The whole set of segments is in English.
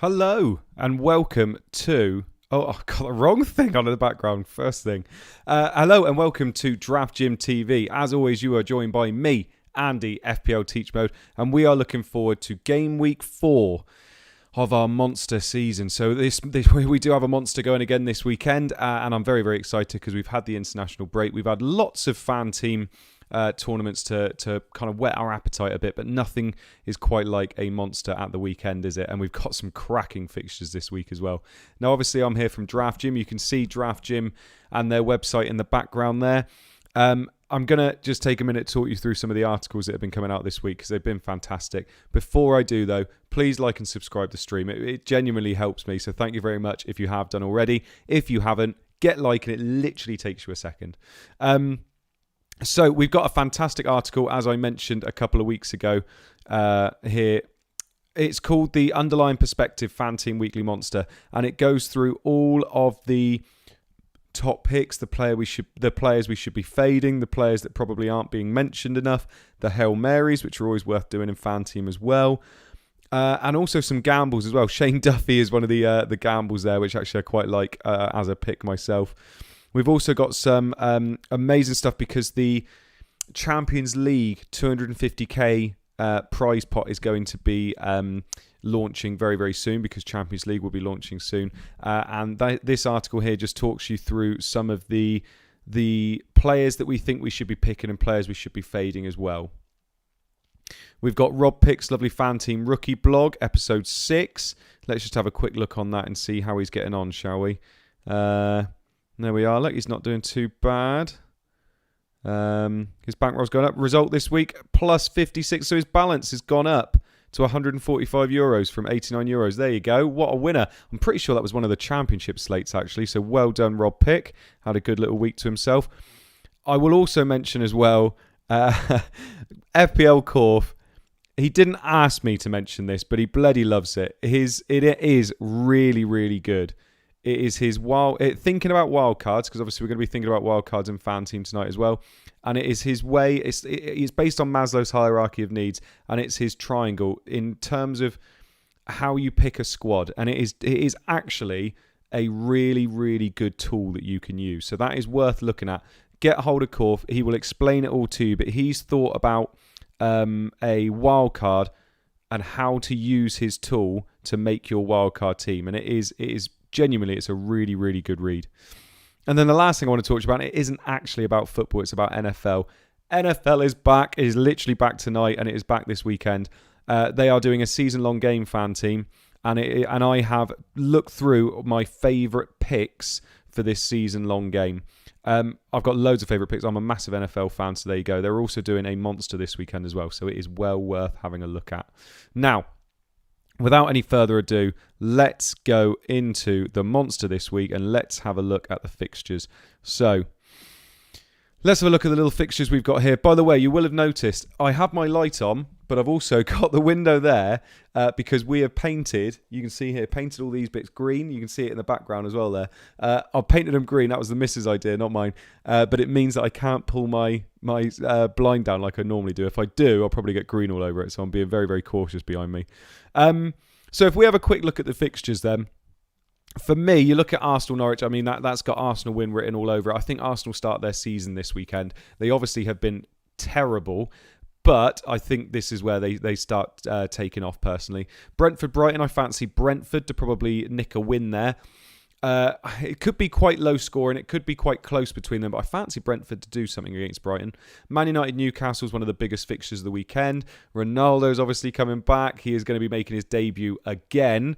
Hello and welcome to... Oh, I got the wrong thing on in the background. First thing. Hello and welcome to Draft Gym TV. As always, you are joined by me, Andy, FPL Teach Mode, and we are looking forward to Game Week 4 of our monster season. So this we do have a monster going again this weekend, and I'm very, very excited because we've had the international break. We've had lots of FanTeam tournaments to kind of whet our appetite a bit, but nothing is quite like a monster at the weekend, is it? And we've got some cracking fixtures this week as well. Now, obviously, I'm here from Draft Gym. You can see Draft Gym and their website in the background there. I'm going to just take a minute to talk you through some of the articles that have been coming out this week because they've been fantastic. Before I do, though, please like and subscribe to the stream. It genuinely helps me, so thank you very much if you have done already. If you haven't, get liking. It literally takes you a second. So we've got a fantastic article, as I mentioned a couple of weeks ago here. It's called The Underlying Perspective FanTeam Weekly Monster, and it goes through all of the top picks, the players we should be fading, the players that probably aren't being mentioned enough, the Hail Marys, which are always worth doing in FanTeam as well, and also some gambles as well. Shane Duffy is one of the gambles there, which actually I quite like as a pick myself. We've also got some amazing stuff because the Champions League 250k prize pot is going to be launching very, very soon because Champions League will be launching soon. And this article here just talks you through some of the players that we think we should be picking and players we should be fading as well. We've got Rob Pick's lovely FanTeam rookie blog, episode 6. Let's just have a quick look on that and see how he's getting on, shall we? There we are. Look, he's not doing too bad. His bankroll's gone up. Result this week, plus 56. So his balance has gone up to 145 euros from 89 euros. There you go. What a winner. I'm pretty sure that was one of the championship slates, actually. So well done, Rob Pick. Had a good little week to himself. I will also mention as well, FPL Corf. He didn't ask me to mention this, but he bloody loves it. It is really, really good. It is his thinking about wildcards, because obviously we're going to be thinking about wildcards in FanTeam tonight as well. And it is his way. It's based on Maslow's hierarchy of needs, and it's his triangle in terms of how you pick a squad. And it is actually a really, really good tool that you can use. So that is worth looking at. Get hold of Corf. He will explain it all to you. But he's thought about a wildcard and how to use his tool to make your wildcard team. And it is genuinely, it's a really, really good read. And then the last thing I want to talk to you about, it isn't actually about football, it's about NFL. NFL is back. It is literally back tonight, and it is back this weekend. They are doing a season-long game FanTeam, and I have looked through my favourite picks for this season-long game. I've got loads of favourite picks. I'm a massive NFL fan, so there you go. They're also doing a monster this weekend as well, so it is well worth having a look at. Now, without any further ado, let's go into the monster this week and let's have a look at the fixtures. So, let's have a look at the little fixtures we've got here. By the way, you will have noticed I have my light on, but I've also got the window there because we have painted, you can see here, painted all these bits green. You can see it in the background as well there. I've painted them green. That was the missus' idea, not mine. But it means that I can't pull my blind down like I normally do. If I do, I'll probably get green all over it. So I'm being very, very cautious behind me. So if we have a quick look at the fixtures then, for me, you look at Arsenal-Norwich, I mean, that's got Arsenal win written all over it. I think Arsenal start their season this weekend. They obviously have been terrible, but I think this is where they start taking off personally. Brentford-Brighton, I fancy Brentford to probably nick a win there. It could be quite low scoring. It could be quite close between them, but I fancy Brentford to do something against Brighton. Man United Newcastle is one of the biggest fixtures of the weekend. Ronaldo's obviously coming back. He is going to be making his debut again.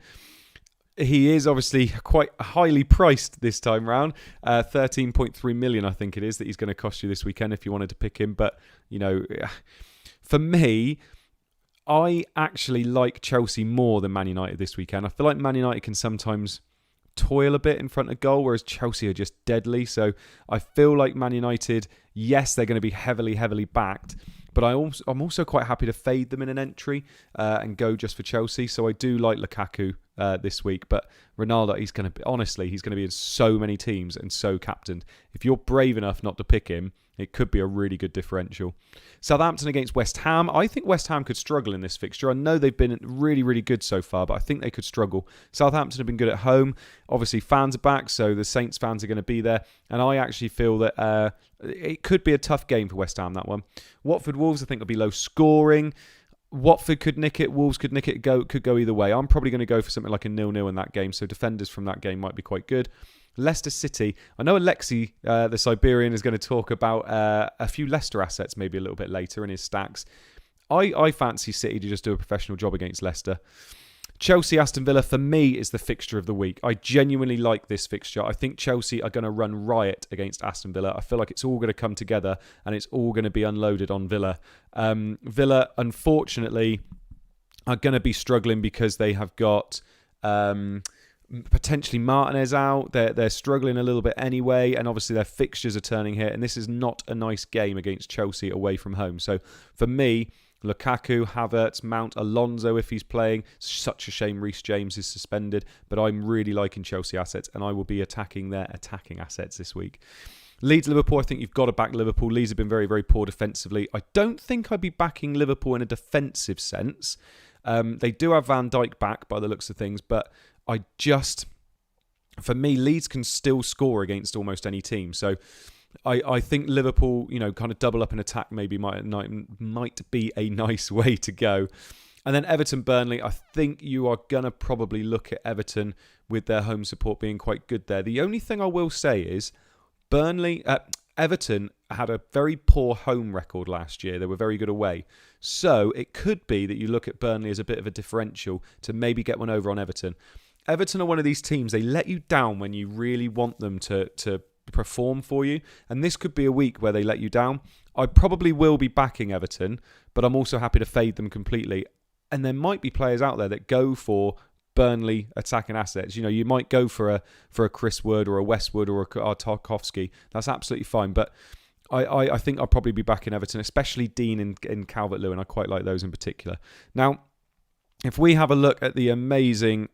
He is obviously quite highly priced this time round. 13.3 million, I think it is, that he's going to cost you this weekend if you wanted to pick him. But, you know, for me, I actually like Chelsea more than Man United this weekend. I feel like Man United can sometimes toil a bit in front of goal, whereas Chelsea are just deadly. So I feel like Man United, yes, they're going to be heavily, heavily backed, but I'm also quite happy to fade them in an entry and go just for Chelsea. So I do like Lukaku this week. But Ronaldo, he's going to be in so many teams and so captained. If you're brave enough not to pick him, it could be a really good differential. Southampton against West Ham. I think West Ham could struggle in this fixture. I know they've been really, really good so far, but I think they could struggle. Southampton have been good at home. Obviously, fans are back, so the Saints fans are going to be there. And I actually feel that it could be a tough game for West Ham, that one. Watford Wolves, I think, will be low scoring. Watford could nick it. Wolves could nick it. Could go either way. I'm probably going to go for something like a 0-0 in that game, so defenders from that game might be quite good. Leicester City. I know Alexi, the Siberian, is going to talk about a few Leicester assets maybe a little bit later in his stacks. I fancy City to just do a professional job against Leicester. Chelsea Aston Villa, for me, is the fixture of the week. I genuinely like this fixture. I think Chelsea are going to run riot against Aston Villa. I feel like it's all going to come together and it's all going to be unloaded on Villa. Villa, unfortunately, are going to be struggling because they have got potentially Martinez out. They're struggling a little bit anyway, and obviously their fixtures are turning here, and this is not a nice game against Chelsea away from home. So for me, Lukaku, Havertz, Mount, Alonso if he's playing. Such a shame Reece James is suspended, but I'm really liking Chelsea assets, and I will be attacking their attacking assets this week. Leeds Liverpool, I think you've got to back Liverpool. Leeds have been very, very poor defensively. I don't think I'd be backing Liverpool in a defensive sense. They do have Van Dijk back by the looks of things, but for me, Leeds can still score against almost any team. So I think Liverpool, kind of double up in attack maybe might be a nice way to go. And then Everton Burnley, I think you are going to probably look at Everton with their home support being quite good there. The only thing I will say is Everton had a very poor home record last year. They were very good away. So it could be that you look at Burnley as a bit of a differential to maybe get one over on Everton. Everton are one of these teams, they let you down when you really want them to perform for you. And this could be a week where they let you down. I probably will be backing Everton, but I'm also happy to fade them completely. And there might be players out there that go for Burnley attacking assets. You might go for a Chris Wood or a Westwood or a Tarkovsky. That's absolutely fine. But I think I'll probably be backing Everton, especially Dean and Calvert-Lewin. I quite like those in particular. Now, if we have a look at the amazing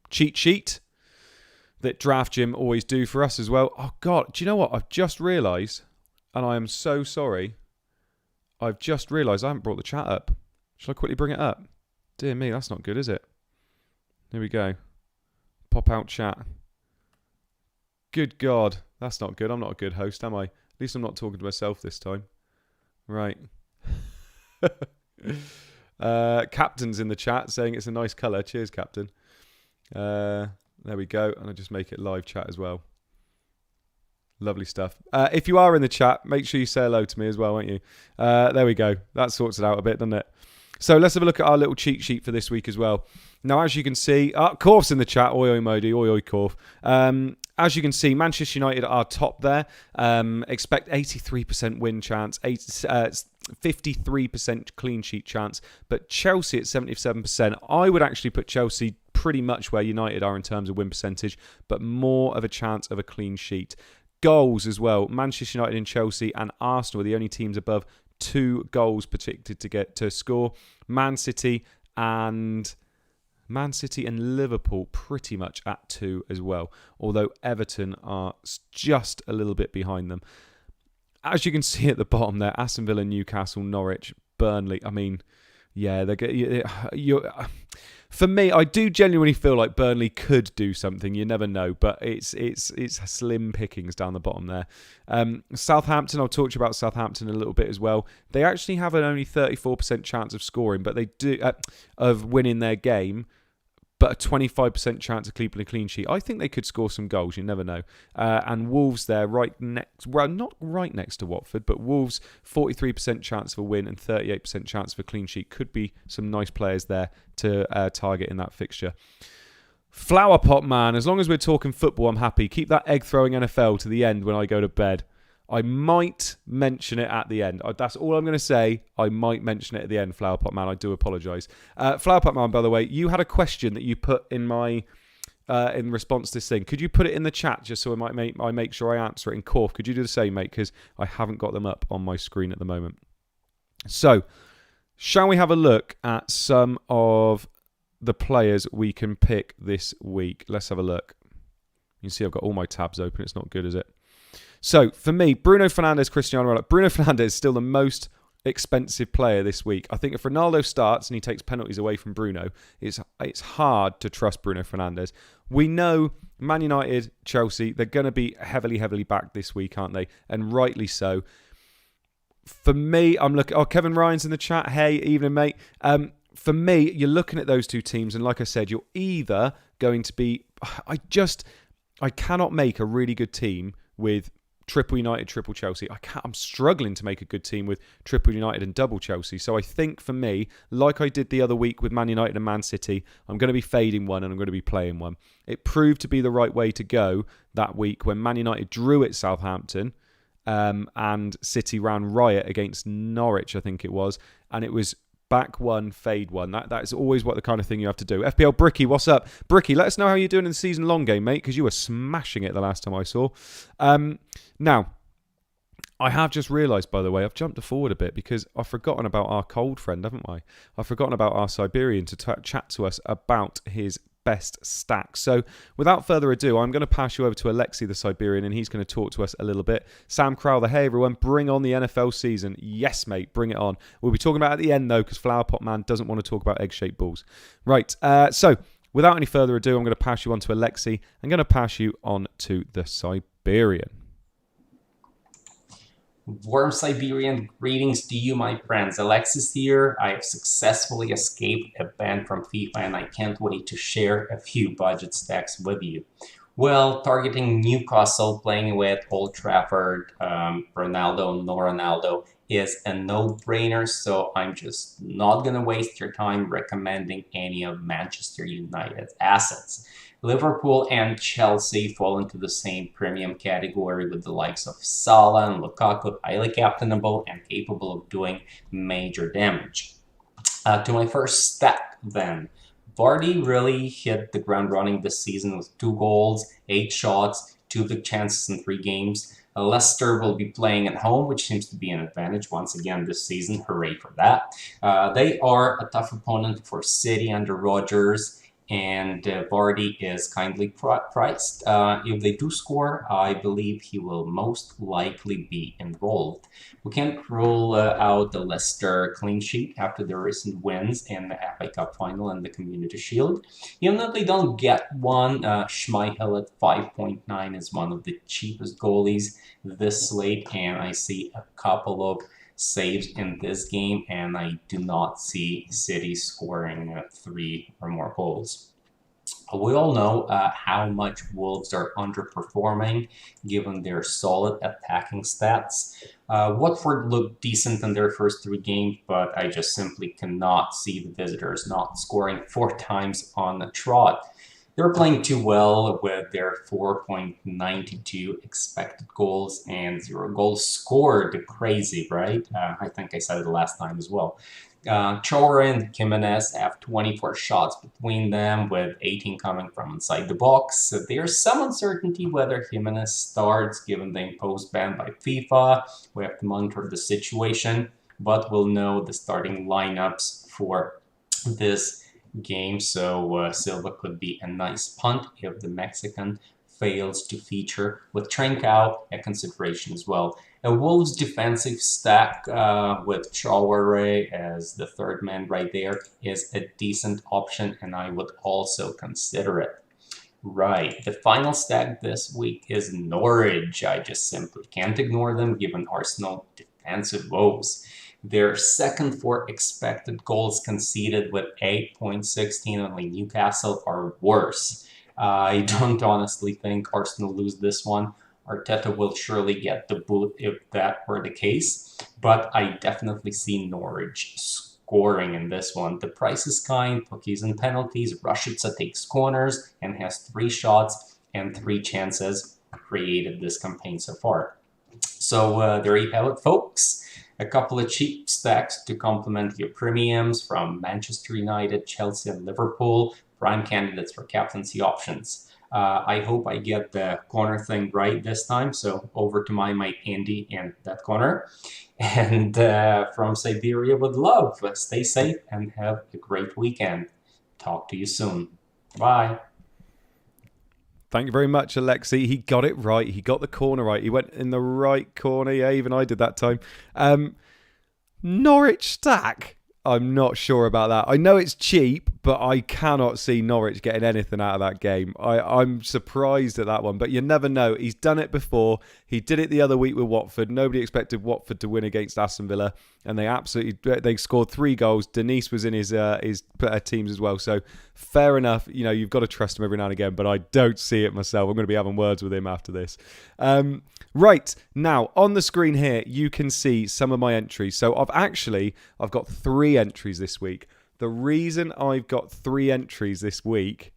cheat sheet that Draft Gym always do for us as well. Oh, God, do you know what? I've just realised, and I am so sorry, I've just realised I haven't brought the chat up. Shall I quickly bring it up? Dear me, that's not good, is it? Here we go. Pop out chat. Good God, that's not good. I'm not a good host, am I? At least I'm not talking to myself this time. Right. Captain's in the chat saying it's a nice colour. Cheers, Captain. There we go. And I'll just make it live chat as well. Lovely stuff. If you are in the chat, make sure you say hello to me as well, won't you? There we go. That sorts it out a bit, doesn't it? So let's have a look at our little cheat sheet for this week as well. Now, as you can see, Korf's in the chat. Oi, oi, Modi. Oi, oi, Korf. As you can see, Manchester United are top there. Expect 83% win chance, 53% clean sheet chance. But Chelsea at 77%. I would actually put Chelsea pretty much where United are in terms of win percentage, but more of a chance of a clean sheet. Goals as well. Manchester United and Chelsea and Arsenal are the only teams above 2 goals predicted to score. Man City and Liverpool pretty much at 2 as well, although Everton are just a little bit behind them. As you can see at the bottom there, Aston Villa, Newcastle, Norwich, Burnley. I mean, yeah, for me, I do genuinely feel like Burnley could do something. You never know, but it's slim pickings down the bottom there. Southampton, I'll talk to you about Southampton a little bit as well. They actually have an only 34% chance of scoring, but they do of winning their game, but a 25% chance of keeping a clean sheet. I think they could score some goals. You never know. And Wolves there, not right next to Watford, but Wolves, 43% chance of a win and 38% chance of a clean sheet. Could be some nice players there to target in that fixture. Flower pot man, as long as we're talking football, I'm happy. Keep that egg throwing NFL to the end when I go to bed. I might mention it at the end. That's all I'm going to say. I might mention it at the end, Flower Pot Man. I do apologise. Flower Pot Man, by the way, you had a question that you put in my in response to this thing. Could you put it in the chat just so I make sure I answer it in Korf? Could you do the same, mate? Because I haven't got them up on my screen at the moment. So, shall we have a look at some of the players we can pick this week. Let's have a look. You can see I've got all my tabs open. It's not good, is it? So, for me, Bruno Fernandes, Cristiano Ronaldo. Bruno Fernandes is still the most expensive player this week. I think if Ronaldo starts and he takes penalties away from Bruno, it's hard to trust Bruno Fernandes. We know Man United, Chelsea, they're going to be heavily backed this week, aren't they? And rightly so. For me, I'm looking... Oh, Kevin Ryan's in the chat. Hey, evening, mate. For me, you're looking at those two teams, and like I said, you're either going to be... I cannot make a really good team with triple United, triple Chelsea. I'm struggling to make a good team with triple United and double Chelsea. So I think for me, like I did the other week with Man United and Man City, I'm going to be fading one and I'm going to be playing one. It proved to be the right way to go that week when Man United drew at Southampton and City ran riot against Norwich, I think it was. And it was back one, fade one. That's always the kind of thing you have to do. FPL Bricky, what's up? Bricky, let us know how you're doing in the season long game, mate, because you were smashing it the last time I saw. Now, I have just realised, by the way, I've jumped forward a bit because I've forgotten about our cold friend, haven't I? I've forgotten about our Siberian to chat to us about his best stack. So without further ado, I'm going to pass you over to Alexi the Siberian and he's going to talk to us a little bit. Sam Crowther, hey everyone, bring on the NFL season. Yes, mate, bring it on. We'll be talking about it at the end though because Flower Pot Man doesn't want to talk about egg-shaped balls. Right, so without any further ado, I'm going to pass you on to Alexi. I'm going to pass you on to the Siberian. Warm Siberian greetings to you, my friends. Alexis here. I have successfully escaped a ban from FIFA and I can't wait to share a few budget stacks with you. Well, targeting Newcastle, playing away at Old Trafford, Ronaldo, no Ronaldo, is a no-brainer, so I'm just not going to waste your time recommending any of Manchester United's assets. Liverpool and Chelsea fall into the same premium category with the likes of Salah and Lukaku, highly captainable and capable of doing major damage. To my first stack then. Vardy really hit the ground running this season with 2 goals, 8 shots, 2 big chances in 3 games. Leicester will be playing at home, which seems to be an advantage once again this season. Hooray for that. They are a tough opponent for City under Rodgers. And Vardy is kindly priced. If they do score, I believe he will most likely be involved. We can't rule out the Leicester clean sheet after the recent wins in the FA Cup final and the Community Shield. Even though they don't get one, Schmeichel at 5.9 is one of the cheapest goalies this slate, and I see a couple of saves in this game, and I do not see City scoring 3 or more goals. We all know how much Wolves are underperforming given their solid attacking stats. Watford looked decent in their first 3 games, but I just simply cannot see the visitors not scoring 4 times on the trot. They're playing too well with their 4.92 expected goals and 0 goals scored. Crazy, right? I think I said it last time as well. Chora and Jimenez have 24 shots between them, with 18 coming from inside the box. So there's some uncertainty whether Jimenez starts, given the imposed ban by FIFA. We have to monitor the situation, but we'll know the starting lineups for this game, so Silva could be a nice punt if the Mexican fails to feature, with Trincao a consideration as well. A Wolves defensive stack with Traore as the 3rd man right there is a decent option, and I would also consider it. Right, the final stack this week is Norwich. I just simply can't ignore them given Arsenal defensive woes. They're second for expected goals conceded with 8.16, only Newcastle are worse. I don't honestly think Arsenal lose this one. Arteta will surely get the boot if that were the case, but I definitely see Norwich scoring in this one. The price is kind, bookies and penalties. Rashica takes corners and has 3 shots and 3 chances created this campaign so far. So there you have it, folks. A couple of cheap stacks to complement your premiums from Manchester United, Chelsea, and Liverpool. Prime candidates for captaincy options. I hope I get the corner thing right this time. So over to my mate Andy and that corner. And from Siberia with love. Stay safe and have a great weekend. Talk to you soon. Bye. Thank you very much, Alexi. He got it right. He got the corner right. He went in the right corner. Yeah, even I did that time. Norwich stack. I'm not sure about that. I know it's cheap, but I cannot see Norwich getting anything out of that game. I'm surprised at that one, but you never know. He's done it before. He did it the other week with Watford. Nobody expected Watford to win against Aston Villa, and they scored 3 goals. Denise was in his teams as well, so fair enough. You know, you've got to trust him every now and again, but I don't see it myself. I'm going to be having words with him after this. Right, now on the screen here, you can see some of my entries. So I've got 3 entries this week. The reason I've got 3 entries this week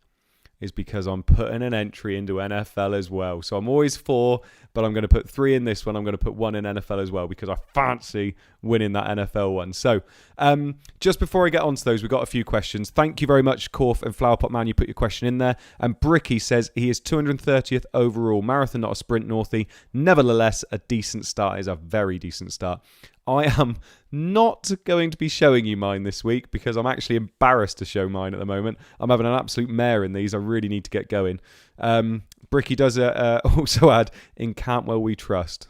is because I'm putting an entry into NFL as well. So I'm always 4, but I'm going to put 3 in this one. I'm going to put 1 in NFL as well because I fancy winning that NFL one. So just before I get on to those, we've got a few questions. Thank you very much, Corf and Flowerpot Man. You put your question in there. And Bricky says he is 230th overall. Marathon, not a sprint, Northie. Nevertheless, a decent start is a very decent start. I am not going to be showing you mine this week because I'm actually embarrassed to show mine at the moment. I'm having an absolute mare in these. I really need to get going. Bricky does also add, in Cantwell we trust.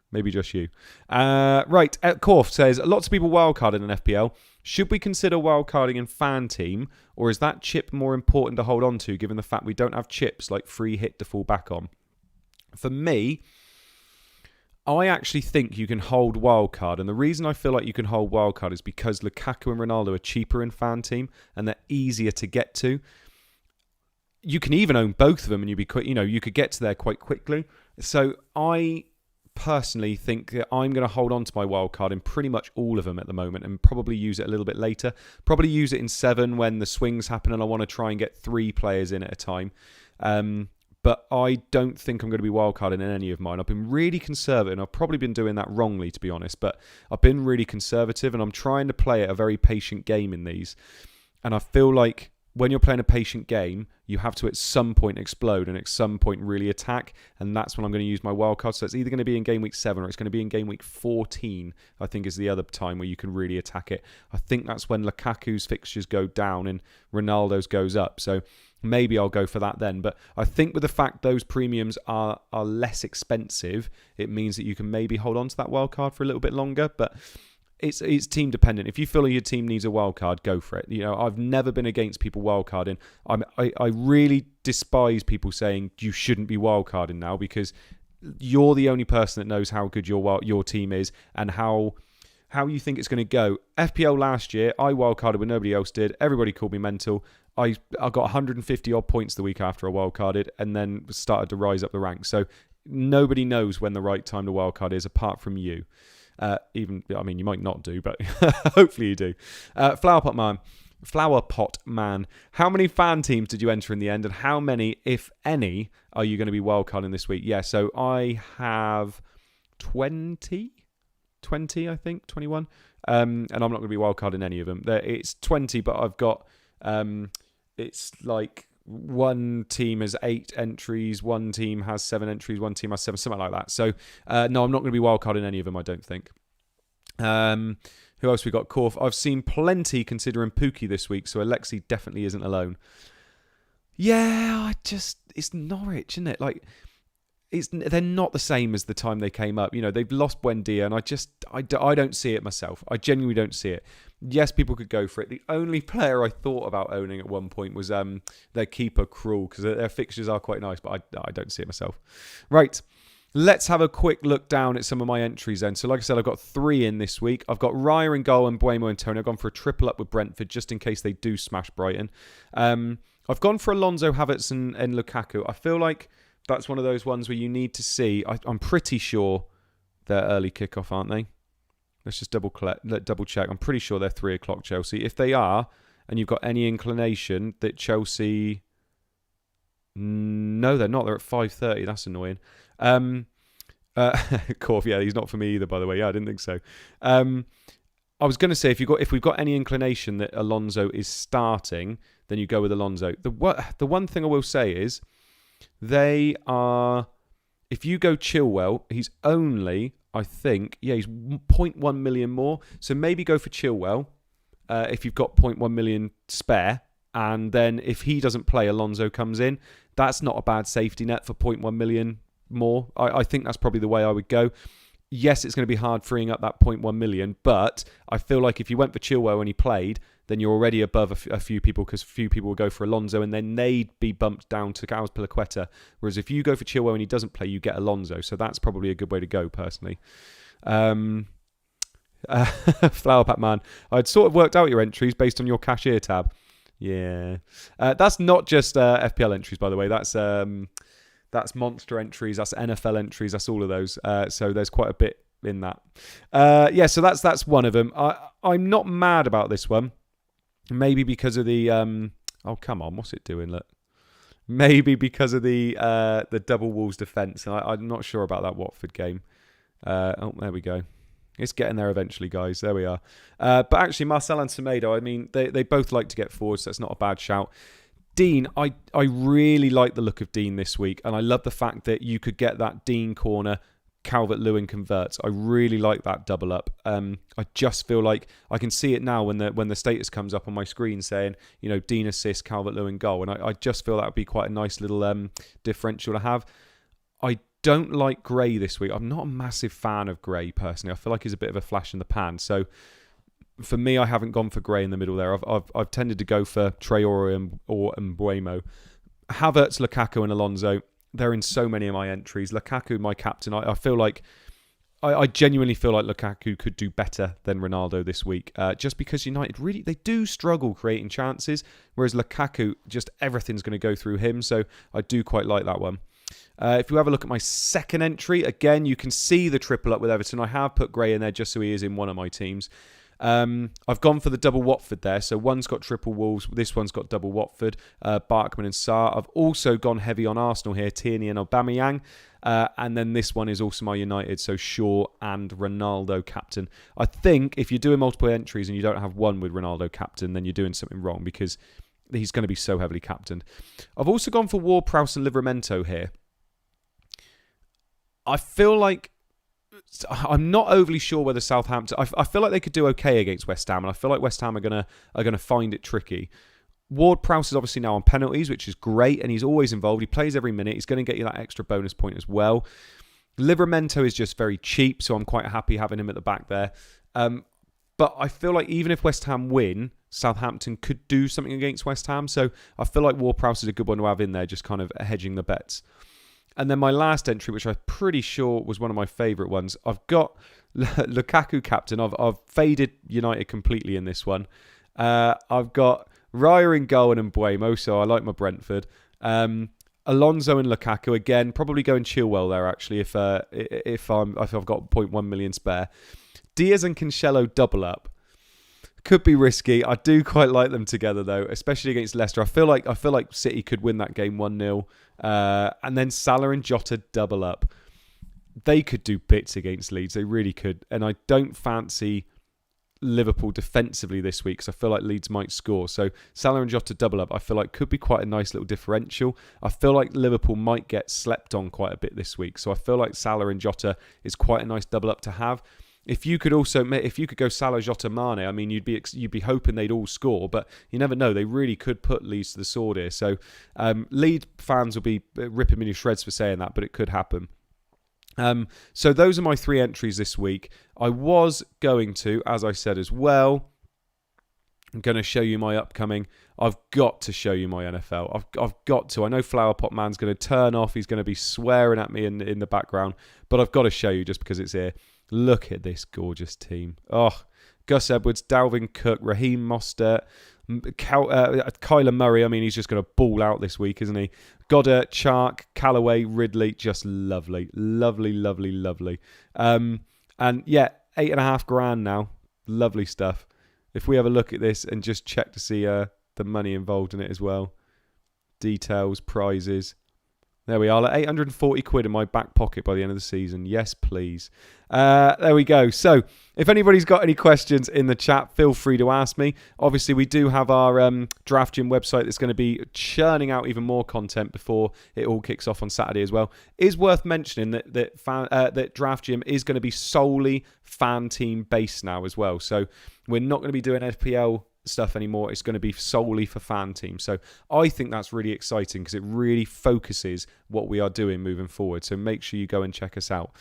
Maybe just you. Right, Corf says, lots of people wildcarded in FPL. Should we consider wildcarding in FanTeam, or is that chip more important to hold on to given the fact we don't have chips like free hit to fall back on? For me, I actually think you can hold wildcard, and the reason I feel like you can hold wildcard is because Lukaku and Ronaldo are cheaper in FanTeam and they're easier to get to. You can even own both of them, and you could get to there quite quickly. So I personally think that I'm going to hold on to my wildcard in pretty much all of them at the moment, and probably use it a little bit later. Probably use it in 7 when the swings happen, and I want to try and get 3 players in at a time. But I don't think I'm going to be wildcarding in any of mine. I've been really conservative, and I've probably been doing that wrongly, to be honest. But I've been really conservative, and I'm trying to play a very patient game in these. And I feel like when you're playing a patient game, you have to at some point explode and at some point really attack. And that's when I'm going to use my wildcard. So it's either going to be in game week 7 or it's going to be in game week 14, I think is the other time where you can really attack it. I think that's when Lukaku's fixtures go down and Ronaldo's goes up. So maybe I'll go for that then. But I think with the fact those premiums are less expensive, it means that you can maybe hold on to that wildcard for a little bit longer. But it's team dependent. If you feel your team needs a wild card, go for it. You know, I've never been against people wildcarding. I really despise people saying you shouldn't be wildcarding now, because you're the only person that knows how good your team is and how you think it's going to go. FPL last year, I wildcarded when nobody else did. Everybody called me mental. I got 150 odd points the week after I wildcarded, and then started to rise up the ranks. So nobody knows when the right time to wildcard is apart from you. You might not do, but hopefully you do. Flowerpot Man, how many fan teams did you enter in the end, and how many, if any, are you going to be wildcarding this week? Yeah, so I have 20, I think, 21, and I'm not going to be wildcarding any of them. It's 20, but I've got, it's like one team has 8 entries, one team has 7 entries, one team has 7, something like that. So, no, I'm not going to be wildcarding any of them, I don't think. Who else we got? Corf. I've seen plenty considering Pookie this week, so Alexi definitely isn't alone. Yeah, it's Norwich, isn't it? Like, they're not the same as the time they came up. You know, they've lost Buendia, and I don't see it myself. I genuinely don't see it. Yes, people could go for it. The only player I thought about owning at one point was their keeper, Krul, because their fixtures are quite nice, but I don't see it myself. Right, let's have a quick look down at some of my entries then. So like I said, I've got 3 in this week. I've got Raya in goal and Buemo and Tony. I've gone for a triple up with Brentford just in case they do smash Brighton. I've gone for Alonso, Havertz and Lukaku. I feel like that's one of those ones where you need to see. I'm pretty sure they're early kickoff, aren't they? Let's just double check. I'm pretty sure they're 3 o'clock Chelsea. If they are, and you've got any inclination that Chelsea... No, they're not. They're at 5:30. That's annoying. Corf, yeah, he's not for me either, by the way. Yeah, I didn't think so. I was going to say, if we've got any inclination that Alonso is starting, then you go with Alonso. The one thing I will say is, they are... If you go Chilwell, he's only... I think, yeah, he's 0.1 million more. So maybe go for Chilwell if you've got 0.1 million spare. And then if he doesn't play, Alonso comes in. That's not a bad safety net for 0.1 million more. I think that's probably the way I would go. Yes, it's going to be hard freeing up that 0.1 million, but I feel like if you went for Chilwell when he played, then you're already above a few people, because a few people will go for Alonso and then they'd be bumped down to Azpilicueta. Whereas if you go for Chilwell and he doesn't play, you get Alonso. So that's probably a good way to go, personally. Flower Pack Man, I'd sort of worked out your entries based on your cashier tab. Yeah. That's not just FPL entries, by the way. That's monster entries, that's NFL entries, that's all of those. So there's quite a bit in that. So that's one of them. I'm not mad about this one. Maybe because of the oh come on, what's it doing? Look, maybe because of the double Wolves defence. I'm not sure about that Watford game. Oh, there we go. It's getting there eventually, guys. There we are. But actually, Marcel and Semedo, I mean, they both like to get forward, so that's not a bad shout. Dean, I really like the look of Dean this week, and I love the fact that you could get that Dean corner, Calvert-Lewin converts. I really like that double up. I just feel like I can see it now when the status comes up on my screen saying, Dean assist, Calvert-Lewin goal, and I just feel that would be quite a nice little differential to have. I don't like Gray this week. I'm not a massive fan of Gray personally. I feel like he's a bit of a flash in the pan. So for me, I haven't gone for Gray in the middle there. I've tended to go for Traore or Mbuemo. Havertz, Lukaku and Alonso, they're in so many of my entries. Lukaku, my captain, I feel like, I genuinely feel like Lukaku could do better than Ronaldo this week. Just because United really, they do struggle creating chances, whereas Lukaku, just everything's going to go through him. So I do quite like that one. If you have a look at my second entry, again, you can see the triple up with Everton. I have put Gray in there just so he is in one of my teams. I've gone for the double Watford there. So one's got triple Wolves. This one's got double Watford, Barkman and Sarr. I've also gone heavy on Arsenal here, Tierney and Aubameyang. And then this one is also my United, so Shaw and Ronaldo captain. I think if you're doing multiple entries and you don't have one with Ronaldo captain, then you're doing something wrong because he's going to be so heavily captained. I've also gone for Ward-Prowse and Livramento here. I feel like I'm not overly sure whether Southampton. I feel like they could do okay against West Ham, and I feel like West Ham are gonna find it tricky. Ward-Prowse is obviously now on penalties, which is great, and he's always involved. He plays every minute. He's going to get you that extra bonus point as well. Livramento is just very cheap, so I'm quite happy having him at the back there. But I feel like even if West Ham win, Southampton could do something against West Ham. So I feel like Ward-Prowse is a good one to have in there, just kind of hedging the bets. And then my last entry, which I'm pretty sure was one of my favourite ones, I've got Lukaku captain. I've faded United completely in this one. I've got Raya in goal and Mbuemo, so I like my Brentford. Alonso and Lukaku again, probably going Chilwell there actually if I've got 0.1 million spare. Diaz and Cancelo double up. Could be risky. I do quite like them together though, especially against Leicester. I feel like City could win that game 1-0. And then Salah and Jota double up. They could do bits against Leeds. They really could. And I don't fancy Liverpool defensively this week because I feel like Leeds might score. So Salah and Jota double up, I feel like could be quite a nice little differential. I feel like Liverpool might get slept on quite a bit this week. So I feel like Salah and Jota is quite a nice double up to have. If you could go Salah, Jota, Mane, I mean, you'd be hoping they'd all score, but you never know. They really could put Leeds to the sword here. So Leeds fans will be ripping me to shreds for saying that, but it could happen. So those are my 3 entries this week. I was going to, as I said as well, I'm going to show you my upcoming. I've got to show you my NFL. I've got to. I know Flower Pot Man's going to turn off. He's going to be swearing at me in the background, but I've got to show you just because it's here. Look at this gorgeous team. Oh, Gus Edwards, Dalvin Cook, Raheem Mostert, Kyler Murray. I mean, he's just going to ball out this week, isn't he? Goddard, Chark, Callaway, Ridley. Just lovely. Lovely, lovely, lovely. And yeah, $8,500 now. Lovely stuff. If we have a look at this and just check to see the money involved in it as well. Details, prizes. There we are, like 840 quid in my back pocket by the end of the season. Yes, please. There we go. So, if anybody's got any questions in the chat, feel free to ask me. Obviously, we do have our Draft Gym website that's going to be churning out even more content before it all kicks off on Saturday as well. It is worth mentioning that Draft Gym is going to be solely FanTeam based now as well. So, we're not going to be doing FPL stuff anymore. It's going to be solely for FanTeam. So I think that's really exciting because it really focuses what we are doing moving forward. So make sure you go and check us out.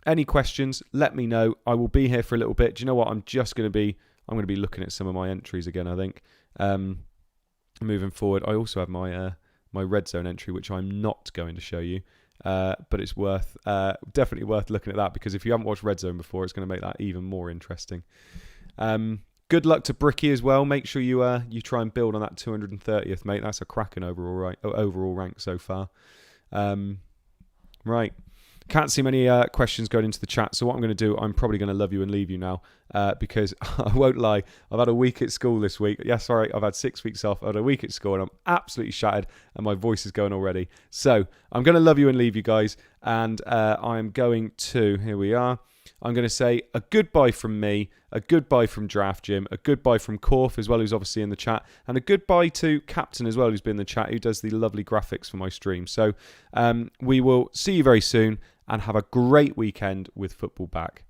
Any questions, let me know. I will be here for a little bit. Do you know what? I'm going to be looking at some of my entries again, I think. Moving forward, I also have my red zone entry, which I'm not going to show you. But it's definitely worth looking at that, because if you haven't watched Red Zone before, it's going to make that even more interesting. Good luck to Bricky as well. Make sure you try and build on that 230th, mate. That's a cracking overall rank so far. Right. Can't see many questions going into the chat, so what I'm going to do, I'm probably going to love you and leave you now, because I won't lie, I've had a week at school this week. Yes, sorry, I've had 6 weeks off. I had a week at school, and I'm absolutely shattered, and my voice is going already. So I'm going to love you and leave you guys, and I'm going to, here we are, I'm going to say a goodbye from me, a goodbye from Draft Jim, a goodbye from Korf as well, who's obviously in the chat, and a goodbye to Captain as well, who's been in the chat, who does the lovely graphics for my stream. So we will see you very soon, and have a great weekend with football back.